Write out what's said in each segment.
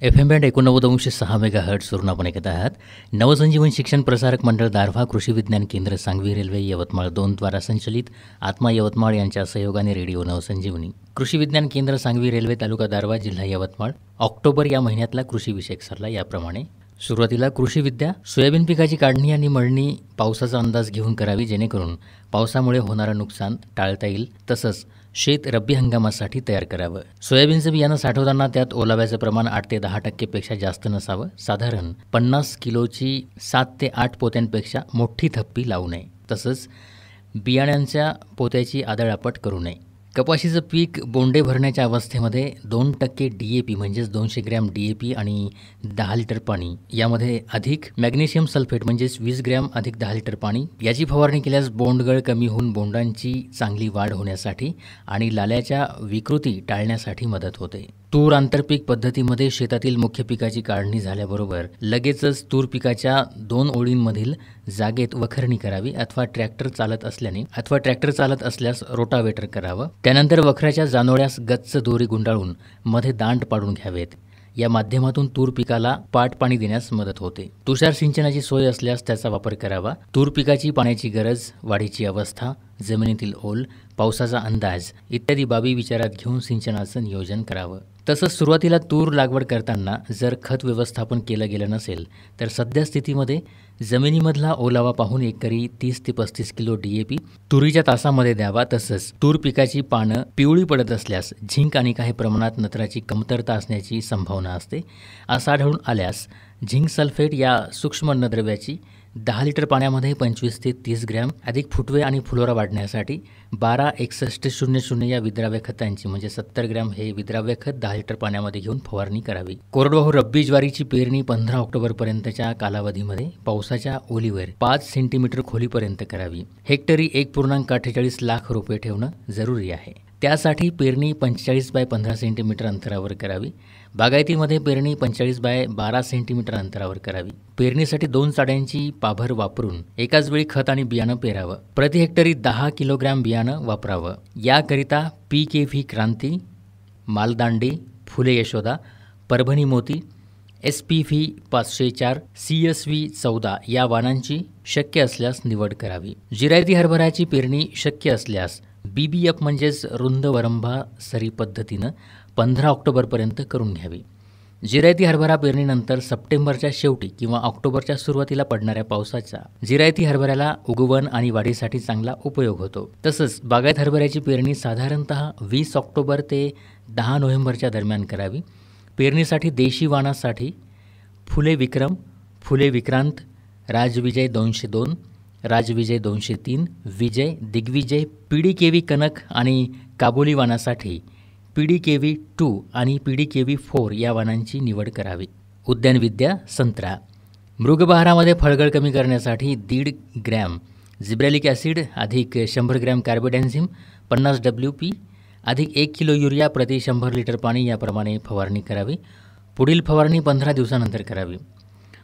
FM band 89.6 मेगाहर्ट्झवरून आपण ऐकत आहात. नवसंजीवन शिक्षण प्रसारक मंडळ दारव्हा, कृषी विज्ञान केंद्र सांगवी रेल्वे यवतमाळ 2 द्वारा संचलित आत्मा यवतमाळ यांच्या सहयोगाने रेडिओ नवसंजीवनी. कृषी विज्ञान केंद्र सांगवी रेल्वे तालुका दारव्हा जिल्हा यवतमाळ. ऑक्टोबर या महिन्यातला कृषी विषयक सल्ला याप्रमाणे. सुरुवातीला कृषी विद्या. सोयाबीन पिकाची काढणी आणि मळणी पावसाचा अंदाज घेऊन करावी, जेणेकरून पावसामुळे होणारं नुकसान टाळता येईल. तसंच शेत रब्बी हंगामासाठी तयार करावं. सोयाबीनचं बियाणं साठवताना त्यात ओलाव्याचं प्रमाण 8 ते 10% पेक्षा जास्त नसावं. साधारण 50 किलोची 7 ते 8 पोत्यांपेक्षा मोठी थप्पी लावू नये. तसंच बियाण्यांच्या पोत्याची आदळआपट करू नये. कपाशीचं पीक बोंडे भरण्याच्या अवस्थेमध्ये 2% DAP म्हणजेच 200 ग्रॅम DAP आणि 10 लिटर पाणी, यामध्ये अधिक मॅग्नेशियम सल्फेट म्हणजेच 20 ग्रॅम अधिक 10 लिटर पाणी याची फवारणी केल्यास बोंडगळ कमी होऊन बोंडांची चांगली वाढ होण्यासाठी आणि लाल्याच्या विकृती टाळण्यासाठी मदत होते. तूर आंतरपीक पद्धतीमध्ये शेतातील मुख्य पिकाची काढणी झाल्याबरोबर लगेचच तूर पिकाच्या 2 ओळींमधील जागेत वखरणी करावी अथवा ट्रॅक्टर चालत असल्यास रोटावेटर करावं. त्यानंतर वखराच्या जानोळ्यास गच्च दोरी गुंडाळून मध्ये दांड पाडून घ्यावेत. या माध्यमातून तूर पिकाला पाट पाणी देण्यास मदत होते. तुषार सिंचनाची सोय असल्यास त्याचा वापर करावा. तूर पिकाची पाण्याची गरज, वाढीची अवस्था, जमिनीतील ओल, पावसाचा अंदाज इत्यादी बाबी विचारात घेऊन सिंचनाचं नियोजन करावं. तसंच सुरुवातीला तूर लागवड करताना जर खत व्यवस्थापन केलं गेलं नसेल तर सद्यस्थितीमध्ये जमिनीमधला ओलावा पाहून एकरी 30 ते 35 किलो DAP तुरीच्या तासामध्ये द्यावा. तसंच तूर पिकाची पानं पिवळी पडत असल्यास झिंक आणि काही प्रमाणात नत्राची कमतरता असण्याची संभावना असते. असं आढळून आल्यास झिंक सल्फेट या सूक्ष्म अन्नद्रव्याची 10 लिटर पाण्यामध्ये 25 ते 30 ग्रॅम अधिक फुटवे आणि फुलोरा वाढण्यासाठी 12-61-00 या विद्राव्य खतांची म्हणजे 70 ग्रॅम हे विद्राव्य खत 10 लिटर पाण्यामध्ये घेऊन फवारणी करावी. कोरडवाहू रब्बी ज्वारीची पेरणी 15 ऑक्टोबरपर्यंतच्या कालावधीमध्ये पावसाच्या ओलीवर 5 सेंटीमीटर खोलीपर्यंत करावी. हेक्टरी 1.48 लाख रोपे ठेवणं जरुरी आहे. त्यासाठी पेरणी 45 बाय 15 सेंटीमीटर अंतरावर करावी. बागायतीमध्ये पेरणी 45 बाय 12 सेंटीमीटर अंतरावर करावी. पेरणीसाठी 2 चाड्यांची पाभर वापरून एकाच वेळी खत आणि बियाणं पेरावं. प्रति हेक्टरी 10 किलोग्रॅम बियाणं वापरावं. याकरिता PKV क्रांती, मालदांडी, फुले यशोदा, परभणी मोती, SPV 504, CSV 14 या वाणांची शक्य असल्यास निवड करावी. जिरायती हरभऱ्याची पेरणी शक्य असल्यास BBF म्हणजेच रुंद वरंभा सरी पद्धतीनं 15 ऑक्टोबरपर्यंत करून घ्यावी. जिरायती हरभरा पेरणीनंतर सप्टेंबरच्या शेवटी किंवा ऑक्टोबरच्या सुरुवातीला पडणाऱ्या पावसाचा जिरायती हरभऱ्याला उगवण आणि वाढीसाठी चांगला उपयोग होतो. तसंच बागायत हरभऱ्याची पेरणी साधारणतः 20 ऑक्टोबर ते 10 नोव्हेंबरच्या दरम्यान करावी. पेरणीसाठी देशी वाणासाठी फुले विक्रम, फुले विक्रांत, राजविजय 202, राजविजय 203, विजय, दिग्विजय, PDKV कनक आणि काबोली वाणासाठी PDKV 2 आणि PDKV 4 या वाणांची निवड करावी. उद्यानविद्या. संत्रा. मृगबहारामध्ये फळगळ कमी करण्यासाठी 1.5 ग्रॅम जिब्रॅलिक ॲसिड अधिक 100 ग्रॅम कार्बोडॅन्झिम 50 WP अधिक 1 किलो युरिया प्रति 100 लिटर पाणी याप्रमाणे फवारणी करावी. पुढील फवारणी 15 दिवसानंतर करावी.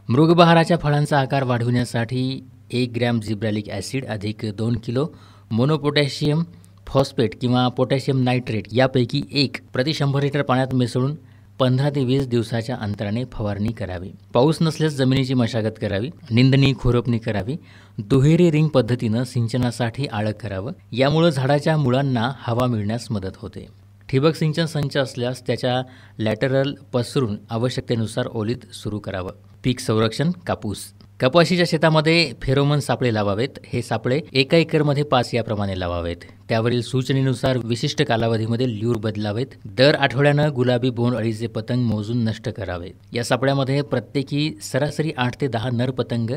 मृगबहाराच्या फळांचा आकार वाढविण्यासाठी 1 ग्रॅम जिब्रॅलिक ॲसिड अधिक 2 किलो मोनोपोटॅशियम फॉस्फेट किंवा पोटॅशियम नायट्रेट यापैकी 1 प्रति 100 लिटर पाण्यात मिसळून 15 ते 20 दिवसाच्या अंतराने फवारणी करावी. पाऊस नसल्यास जमिनीची मशागत करावी. निंदणी, खुरपणी करावी. दुहेरी रिंग पद्धतीनं सिंचनासाठी आळं करावं. यामुळे झाडाच्या मुळांना हवा मिळण्यास मदत होते. ठिबक सिंचन संच असल्यास त्याच्या लॅटरल पसरून आवश्यकतेनुसार ओलीत सुरू करावं. पीक संरक्षण. कापूस. कपाशीच्या शेतामध्ये फेरोमन सापळे लावावेत. हे सापळे एका एकरमध्ये 5 याप्रमाणे लावावेत. त्यावरील सूचनेनुसार विशिष्ट कालावधीमध्ये ल्यूर बदलावेत. दर आठवड्यानं गुलाबी बोंड अळीचे पतंग मोजून नष्ट करावेत. या सापळ्यामध्ये प्रत्येकी सरासरी 8 ते 10 नर पतंग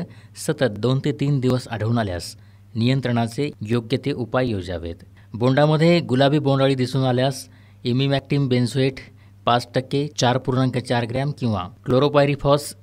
सतत 2 ते 3 दिवस आढळून आल्यास नियंत्रणाचे योग्य ते उपाय योजावेत. बोंडामध्ये गुलाबी बोंडअळी दिसून आल्यास इमिमॅक्टिम बेन्झोएट 5% 4.4 ग्रॅम किंवा क्लोरोपायरिफॉस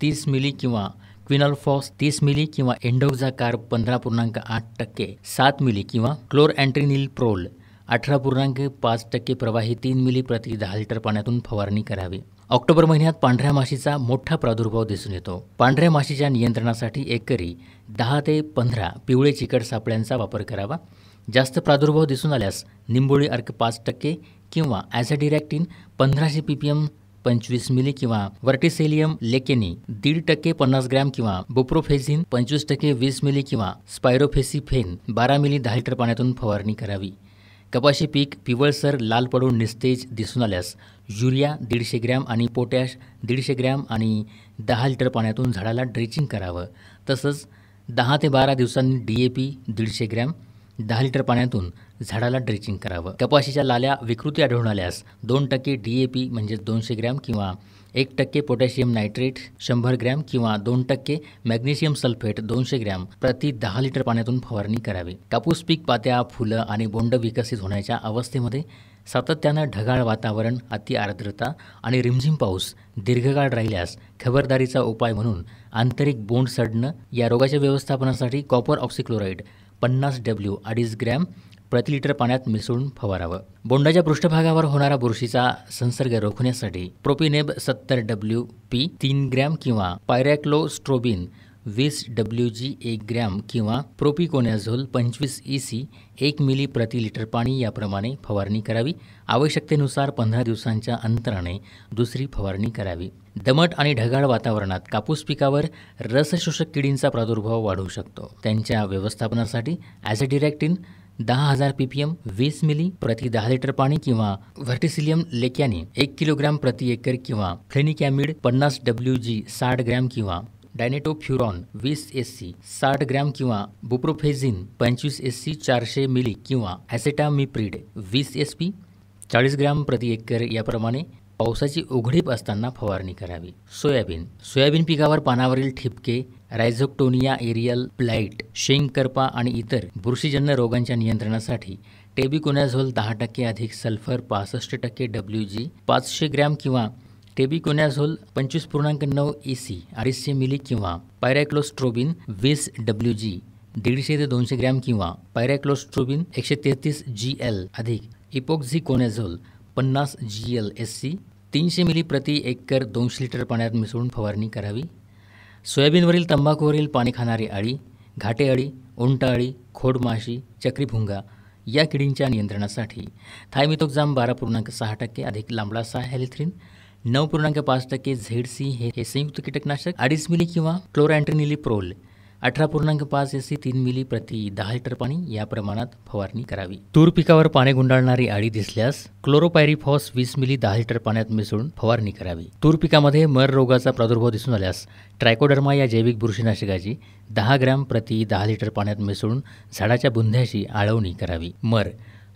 30 मिली किंवा क्विनॉल्फॉस 30 मिली किंवा एंडोक्झाकार्ब 15.8% 7 मिली किंवा क्लोरअँट्रिनिलप्रोल 18.5% प्रवाही 3 मिली प्रति 10 लिटर पाण्यातून फवारणी करावी. ऑक्टोबर महिन्यात पांढऱ्या माशीचा मोठा प्रादुर्भाव दिसून येतो. पांढऱ्या माशीच्या नियंत्रणासाठी एकरी 10 ते 15 पिवळे चिकट सापळ्यांचा वापर करावा. जास्त प्रादुर्भाव दिसून आल्यास निंबोळी अर्क 5% किंवा ॲझॅडिरॅक्टिन 1500 ppm 25 मिली किंवा वर्टिसेलियम लेकेनी 1.5% 50 ग्रॅम किंवा बुप्रोफेझिन 25% 20 मिली किंवा स्पायरोफेसिफेन 12 मिली 10 लिटर पाण्यातून फवारणी करावी. कपाशी पीक पिवळसर लाल पडून निस्तेज दिसून आल्यास युरिया 150 ग्रॅम आणि पोटॅश 150 ग्रॅम आणि 10 लिटर पाण्यातून झाडाला ड्रेचिंग करावं. तसंच 10 ते 12 दिवसांनी DAP 150 ग्रॅम 10 लिटर पाण्यातून झाडाला ड्रेचिंग करावं. कपाशीच्या लाल्या विकृती आढळून आल्यास 2% DAP म्हणजे 200 ग्रॅम किंवा 1% पोटॅशियम नायट्रेट 100 ग्रॅम किंवा 2% मॅग्नेशियम सल्फेट 200 ग्रॅम प्रति 10 लिटर पाण्यातून फवारणी करावी. कापूस पीक पात्या, फुलं आणि बोंड विकसित होण्याच्या अवस्थेमध्ये सातत्यानं ढगाळ वातावरण, अति आर्द्रता आणि रिमझिम पाऊस दीर्घकाळ राहिल्यास खबरदारीचा उपाय म्हणून आंतरिक बोंड सडणं या रोगाच्या व्यवस्थापनासाठी कॉपर ऑक्सिक्लोराईड 50 W 2.5 ग्रॅम प्रति लिटर पाण्यात मिसळून फवारावं. बोंडाच्या पृष्ठभागावर होणारा बुरशीचा संसर्ग रोखण्यासाठी प्रोपिनेब 70 WP 3 ग्रॅम किंवा पायरॅक्लोस्ट्रोबिन 20 WG 1 ग्रॅम किंवा प्रोपिकोनॅझोल 25 EC 1 मिली प्रति लिटर पाणी याप्रमाणे फवारणी करावी. आवश्यकतेनुसार 15 दिवसांच्या अंतराने दुसरी फवारणी करावी. दमट आणि ढगाळ वातावरणात कापूस पिकावर रसशोषक किडींचा प्रादुर्भाव वाढू शकतो. त्यांच्या व्यवस्थापनासाठी ॲझॅडिरॅक्टिन 10,000 ppm 20 मिली प्रति 10 लिटर पाणी किंवा व्हर्टिसिलियम लेक्यानी 1 किलोग्रॅम प्रति एकर किंवा फ्लेनिकॅमिड 50 WG 60 ग्रॅम किंवा डायनेटोफ्युरॉन 20 SC 60 ग्रॅम किंवा बुप्रोफेझिन 25 SC 400 मिली किंवा ॲसेटामिप्रिड 20 SP 40 ग्रॅम प्रति एकर याप्रमाणे पावसाची उघडीप असताना फवारणी करावी. सोयाबीन पिकावर पानावरील ठिपके, रायझोक्टोनिया एरियल ब्लाइट, शेंगकरपा आणि इतर बुरशीजन्य रोगांच्या नियंत्रणासाठी टेबिकोनॅझोल 10% अधिक सल्फर 65% WG 500 ग्रॅम किंवा टेबिकोनॅझोल 25.9 EC 250 मिली किंवा पायरॅक्लोस्ट्रोबिन 20 WG 150 ते 200 ग्रॅम किंवा पायरॅक्लोस्ट्रोबिन 133 GL अधिक इपोक्झिकोनॅझोल 50 GL SC 300 मिली प्रति एकर 200 लिटर पाण्यात मिसळून फवारणी करावी. सोयाबीनवरील तंबाखूवरील पाणी खाणारी अळी, घाटे अळी, उंट अळी, खोडमाशी, चक्रीभुंगा या किडींच्या नियंत्रणासाठी थायमिथोक्झाम 12.6% अधिक लांबडासा हेलिथ्रिन 9.5% ZC हे संयुक्त कीटकनाशक 2.5 मिली किंवा क्लोरॅन्ट्रिनिलिप्रोल 18.5 SC 3 मिली प्रति 10 लिटर पाणी या प्रमाणात फवारणी करावी. तूर पिकावर पाने गुंडाळणारी अळी दिसल्यास क्लोरोपायरिफॉस 20 मिली 10 लिटर पाण्यात मिसळून फवारणी करावी. तूर पिकामध्ये मर रोगाचा प्रादुर्भाव दिसून आल्यास ट्रायकोडर्मा या जैविक बुरशीनाशकाची 10 ग्रॅम प्रति 10 लिटर पाण्यात मिसळून झाडाच्या बुंध्याशी आळवणी करावी.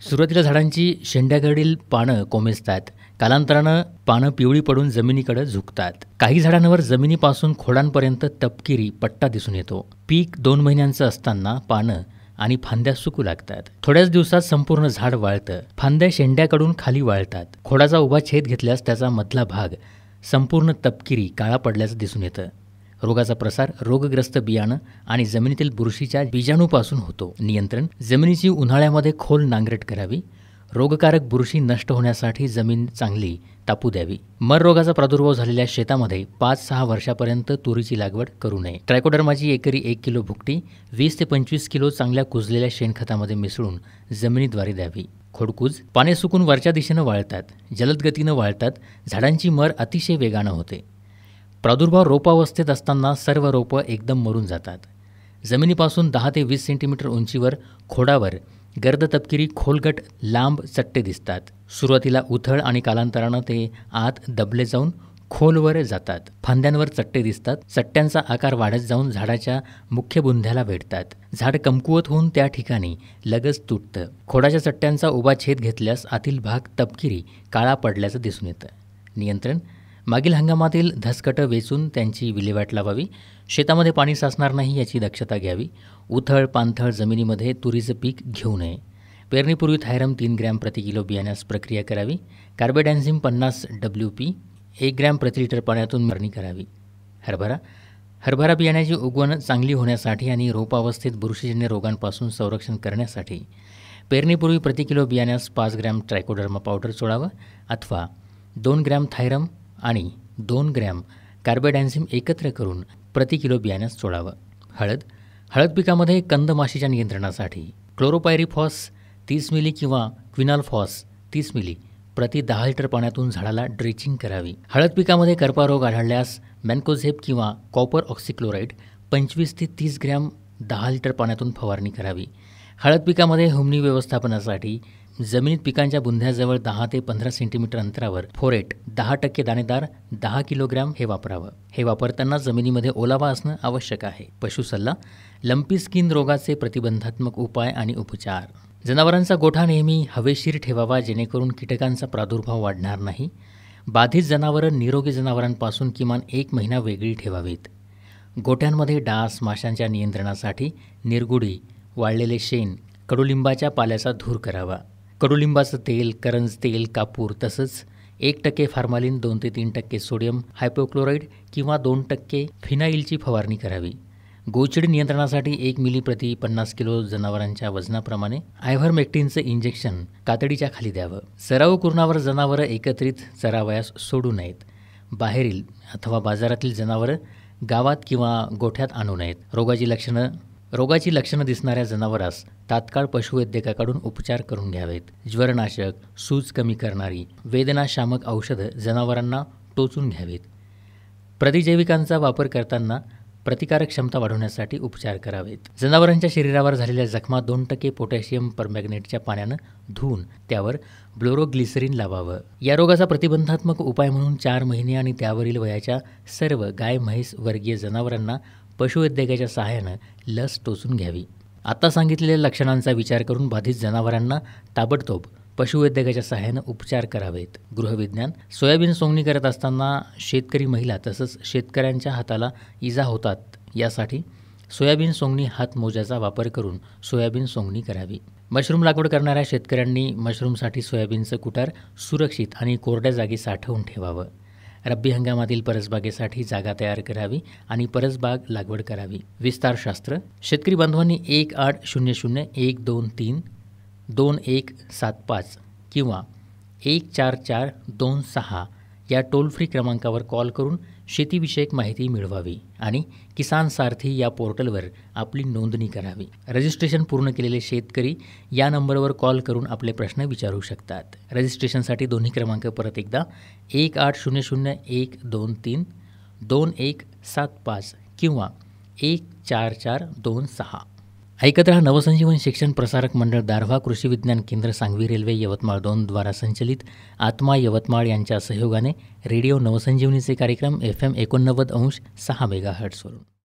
सुरुवातीला झाडांची शेंड्याकडील पानं कोमेजतात. कालांतरानं पानं पिवळी पडून जमिनीकडे झुकतात. काही झाडांवर जमिनीपासून खोडांपर्यंत तपकिरी पट्टा दिसून येतो. पीक 2 महिन्यांचं असताना पानं आणि फांद्या सुकू लागतात. थोड्याच दिवसात संपूर्ण झाड वाळतं. फांद्या शेंड्याकडून खाली वाळतात. खोडाचा उभा छेद घेतल्यास त्याचा मधला भाग संपूर्ण तपकिरी काळा पडल्याचं दिसून येतं. रोगाचा प्रसार रोगग्रस्त बियाणं आणि जमिनीतील बुरशीच्या बीजाणूपासून होतो. नियंत्रण: जमिनीची उन्हाळ्यामध्ये खोल नांगरट करावी. रोगकारक बुरशी नष्ट होण्यासाठी जमीन चांगली तापू द्यावी. मर रोगाचा प्रादुर्भाव झालेल्या शेतामध्ये 5-6 वर्षापर्यंत तुरीची लागवड करू नये. ट्रायकोडर्माची एकरी 1 किलो भुकटी 20 ते 25 किलो चांगल्या कुजलेल्या शेणखतामध्ये मिसळून जमिनीद्वारे द्यावी. खोडकूज: पाने सुकून वरच्या दिशेनं वाळतात. जलद गतीनं वाळतात. झाडांची मर अतिशय वेगानं होते. प्रादुर्भाव रोपावस्थेत असताना सर्व रोपं एकदम मरून जातात. जमिनीपासून 10 ते 20 सेंटीमीटर उंचीवर खोडावर गर्द तपकिरी खोलगट लांब चट्टे दिसतात. सुरुवातीला उथळ आणि कालांतरानं ते आत दबले जाऊन खोलवर जातात. फांद्यांवर चट्टे दिसतात. चट्ट्यांचा आकार वाढत जाऊन झाडाच्या मुख्य बुंध्याला भेटतात. झाड कमकुवत होऊन त्या ठिकाणी लगच तुटतं. खोडाच्या चट्ट्यांचा उभा छेद घेतल्यास आतील भाग तपकिरी काळा पडल्याचं दिसून येतं. नियंत्रण: मागील हंगामातील धसकटं वेचून त्यांची विल्हेवाट लावावी. शेतामध्ये पाणी साचणार नाही याची दक्षता घ्यावी. उथळ पाणथळ जमिनीमध्ये तुरीचं पीक घेऊ नये. पेरणीपूर्वी थायरम 3 ग्रॅम प्रति किलो बियाण्यास प्रक्रिया करावी. कार्बेडॅन्झिम 50 WP 1 ग्रॅम प्रति लिटर पाण्यातून मरणी करावी. हरभरा बियाण्याची उगवण चांगली होण्यासाठी आणि रोपावस्थेत बुरशीजन्य रोगांपासून संरक्षण करण्यासाठी पेरणीपूर्वी प्रति किलो बियाण्यास 5 ग्रॅम ट्रायकोडर्मा पावडर सोडावं अथवा 2 ग्रॅम थायरम आणि 2 ग्रॅम कार्बेडॅन्झिम एकत्र करून प्रति किलो बियाण्यास सोडावं. हळद पिकामध्ये कंदमाशीच्या नियंत्रणासाठी क्लोरोपायरिफॉस 30 मिली किंवा क्विनाल्फॉस 30 मिली प्रति 10 लिटर पाण्यातून झाडाला ड्रेचिंग करावी. हळद पिकामध्ये करपा रोग आढळल्यास मॅन्कोझेब किंवा कॉपर ऑक्सिक्लोराईड 25 ते 30 ग्रॅम 10 लिटर पाण्यातून फवारणी करावी. हळद पिकामध्ये हुमणी व्यवस्थापनासाठी जमिनीत पिकांच्या बुंध्याजवळ 10 ते 15 सेंटीमीटर अंतरावर फोरेट 10% दाणेदार 10 किलोग्रॅम हे वापरावं. हे वापरताना जमिनीमध्ये ओलावा असणं आवश्यक आहे. पशुसल्ला, लंपी स्किन रोगाचे प्रतिबंधात्मक उपाय आणि उपचार. जनावरांचा गोठा नेहमी हवेशीर ठेवावा जेणेकरून कीटकांचा प्रादुर्भाव वाढणार नाही. बाधित जनावरं निरोगी जनावरांपासून किमान 1 महिना वेगळी ठेवावीत. गोठ्यांमध्ये डास माशांच्या नियंत्रणासाठी निरगुडी, वाळलेले शेण, कडुलिंबाच्या पाल्याचा धूर करावा. कडुलिंबाचं तेल, करंज तेल, कापूर तसंच 1% फॉर्मालिन, 2 ते 3% सोडियम हायपोक्लोराईड किंवा 2% फिनाईलची फवारणी करावी. गोचिड नियंत्रणासाठी 1 मिली प्रति 50 किलो जनावरांच्या वजनाप्रमाणे आयव्हरमेक्टिनचं इंजेक्शन कातडीच्या खाली द्यावं. चराऊ कुरणावर जनावरं एकत्रित चरावयास सोडू नयेत. बाहेरील अथवा बाजारातील जनावरं गावात किंवा गोठ्यात आणू नयेत. रोगाची लक्षणं दिसणाऱ्या जनावरास तात्काळ पशुवैद्यकाकडून उपचार करून घ्यावेत. ज्वरनाशक, सूज कमी करणारी, वेदनाशामक औषधं जनावरांना टोचून घ्यावीत. प्रतिजैविकांचा वापर करताना प्रतिकारक क्षमता वाढवण्यासाठी उपचार करावेत. जनावरांच्या शरीरावर झालेल्या जखमा 2% पोटॅशियम परमॅंगनेटच्या पाण्यानं धुवून त्यावर ब्लोरोग्लिसरीन लावावं. या रोगाचा प्रतिबंधात्मक उपाय म्हणून 4 महिने आणि त्यावरील वयाच्या सर्व गाय म्हैस वर्गीय जनावरांना पशुवैद्यकाच्या सहाय्यानं लस टोचून घ्यावी. आता सांगितलेल्या लक्षणांचा विचार करून बाधित जनावरांना ताबडतोब पशुवैद्यकाच्या सहाय्यानं उपचार करावेत. गृहविज्ञान. सोयाबीन सोंगणी करत असताना शेतकरी महिला तसंच शेतकऱ्यांच्या हाताला इजा होतात. यासाठी सोयाबीन सोंगणी हातमोजाचा वापर करून सोयाबीन सोंगणी करावी. मशरूम लागवड करणाऱ्या शेतकऱ्यांनी मशरूमसाठी सोयाबीनचं कुटार सुरक्षित आणि कोरड्या जागी साठवून ठेवावं. रब्बी हंगामातील परसबागेसाठी जागा तयार करावी आणि परसबाग लागवड करावी. विस्तारशास्त्र. शेतकरी बांधवांनी 1800-123-2175 किंवा 14426 या टोल फ्री क्रमांकावर कॉल करून शेतीविषयक माहिती मिळवावी आणि किसान सारथी या पोर्टलवर आपली नोंदणी करावी. रजिस्ट्रेशन पूर्ण केलेले शेतकरी या नंबरवर कॉल करून आपले प्रश्न विचारू शकतात. रजिस्ट्रेशनसाठी दोन्ही क्रमांक परत एकदा 1800-123-2175 किंवा 14426. ऐकत रहा नवसंजीवन शिक्षण प्रसारक मंडळ दारव्हा, कृषी विज्ञान केंद्र, सांगवी रेल्वे, यवतमाळ 2 द्वारा संचलित आत्मा यवतमाळ यांच्या सहयोगाने रेडिओ नवसंजीवनीचे कार्यक्रम FM 89.6 मेगाहर्ट्झवरून.